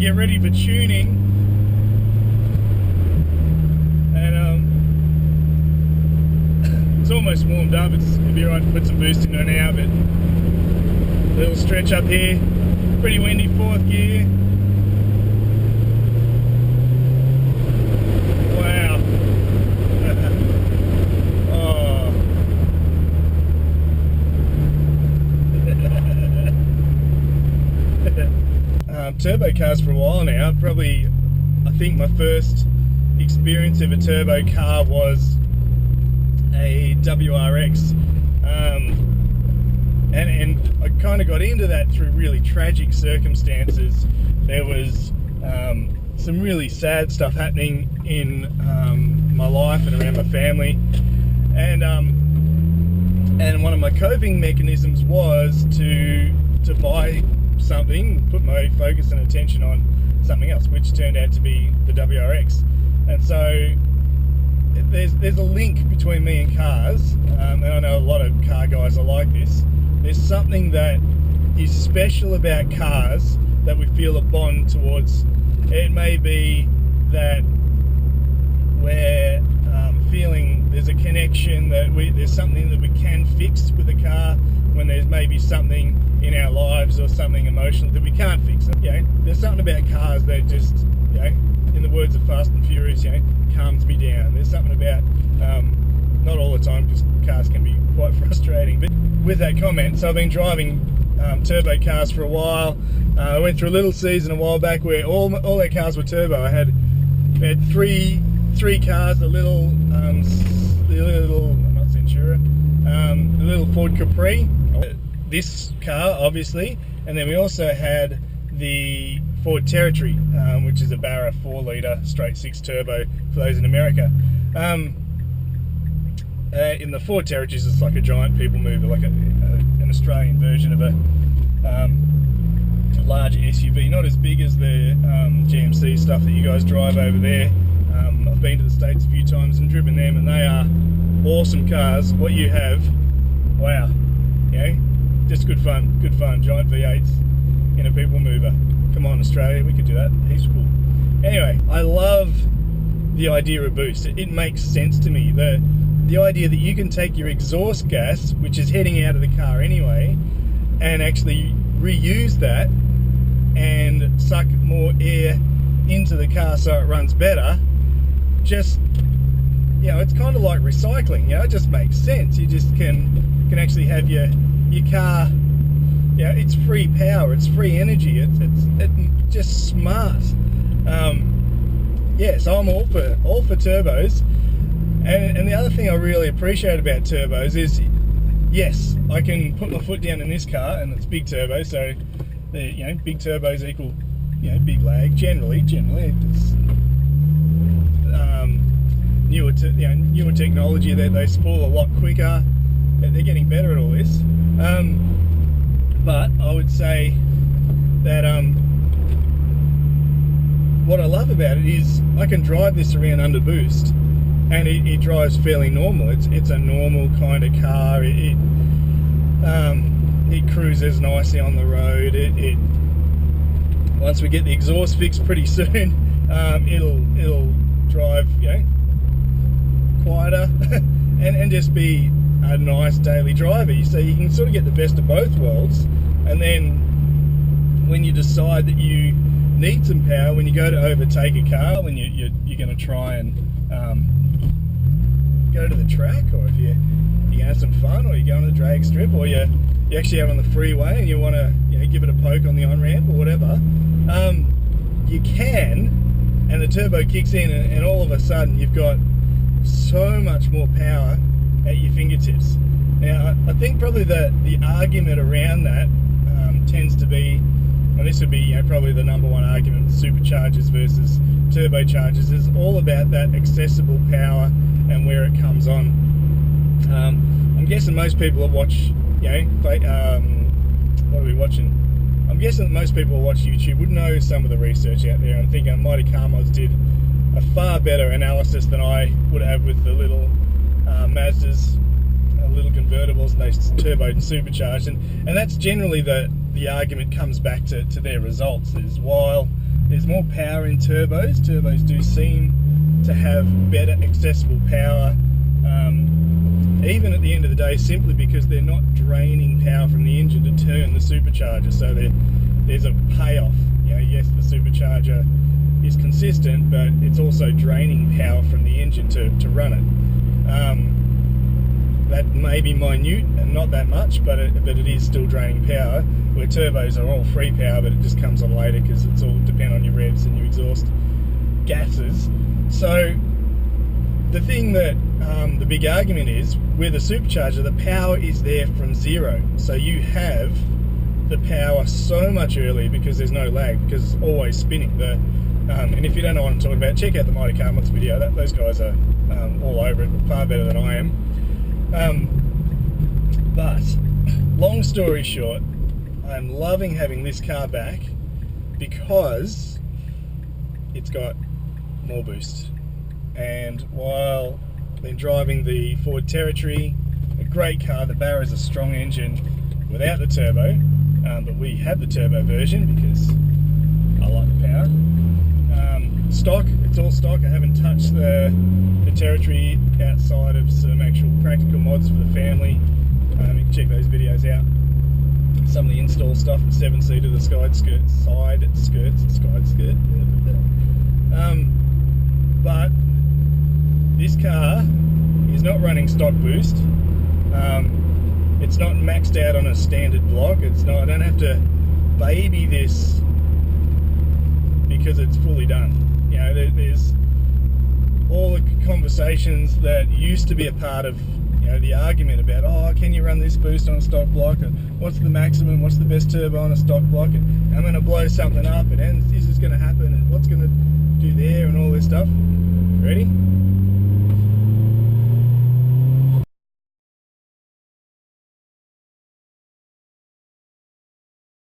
get ready for tuning, and it's almost warmed up. It'd be alright to put some boost into it now, but a little stretch up here. Pretty windy, 4th gear. Wow. Turbo cars for a while now. Probably, I think my first experience of a turbo car was a WRX, and I kind of got into that through really tragic circumstances. There was some really sad stuff happening in my life and around my family, and one of my coping mechanisms was to buy something, put my focus and attention on something else, which turned out to be the WRX. And so there's a link between me and cars, and I know a lot of car guys are like this. There's something that is special about cars that we feel a bond towards. It may be that we're feeling there's a connection, that there's something that we can fix with a car when there's maybe something in our lives or something emotional that we can't fix. There's something about cars that just, in the words of Fast and Furious, calms me down. There's something about, not all the time, because cars can be quite frustrating, but with that comment, so I've been driving turbo cars for a while. I went through a little season a while back where all our cars were turbo. I had three cars, the little I'm not Centura, the little Ford Capri, this car obviously, and then we also had the Ford Territory, which is a Barra 4-litre straight 6 turbo for those in America. In the Ford Territory, it's like a giant people mover, like an Australian version of a large SUV, not as big as the GMC stuff that you guys drive over there. I've been to the States a few times and driven them, and they are awesome cars. What you have, wow, just good fun, giant V8s in a people mover. Come on, Australia, we could do that, heaps cool. Anyway, I love the idea of boost. It makes sense to me. The idea that you can take your exhaust gas, which is heading out of the car anyway, and actually reuse that and suck more air into the car so it runs better. Just, it's kind of like recycling. It just makes sense. You just can actually have your car, it's free power, it's free energy, it's just smart. So I'm all for turbos. And the other thing I really appreciate about turbos is, yes, I can put my foot down in this car, and it's big turbo, so big turbos equal big lag. Generally, it's newer technology that they spool a lot quicker. They're getting better at all this. But I would say that what I love about it is I can drive this around under boost, and it drives fairly normal. It's a normal kind of car. It cruises nicely on the road. It once we get the exhaust fixed pretty soon, it'll drive quieter and just be a nice daily driver. So you can sort of get the best of both worlds. And then when you decide that you need some power, when you go to overtake a car, when you're going to try and go to the track, or if you're going to have some fun, or you're going to the drag strip, or you're actually out on the freeway and you want to give it a poke on the on-ramp or whatever, you can, and the turbo kicks in, and all of a sudden you've got so much more power at your fingertips. Now, I think probably the argument around that tends to be, and this would be probably the number one argument, superchargers versus turbochargers, is all about that accessible power and where it comes on. I'm guessing most people that watch, what are we watching? I'm guessing that most people who watch YouTube would know some of the research out there. I'm thinking Mighty Car Mods did a far better analysis than I would have with the little Mazdas, little convertibles, and they turboed and supercharged, and that's generally the argument comes back to their results, is while there's more power in turbos. Turbos do seem to have better accessible power, even at the end of the day, simply because they're not draining power from the engine to turn the supercharger. So there's a payoff. You know, yes, the supercharger is consistent, but it's also draining power from the engine to run it. That may be minute and not that much, but it is still draining power, where turbos are all free power, but it just comes on later because it's all depend on your revs and your exhaust gases. So the thing that the big argument is, with a supercharger, the power is there from zero. So you have the power so much earlier because there's no lag, because it's always spinning. And if you don't know what I'm talking about, check out the Mighty Car Mods video. Those guys are all over it, far better than I am. But long story short, I'm loving having this car back because it's got more boost. And while I've been driving the Ford Territory, a great car, the Barra's a strong engine without the turbo, but we have the turbo version because I like the power. Stock, it's all stock. I haven't touched the Territory outside of some actual practical mods for the family. You can check those videos out. Some of the install stuff, the 7-seater, the side skirts, but this car is not running stock boost. It's not maxed out on a standard block. It's not. I don't have to baby this because it's fully done. You know, there's all the conversations that used to be a part of, you know, the argument about, oh, can you run this boost on a stock block? And what's the maximum? What's the best turbo on a stock block? And I'm going to blow something up, and this is going to happen, and what's going to do there, and all this stuff. Ready?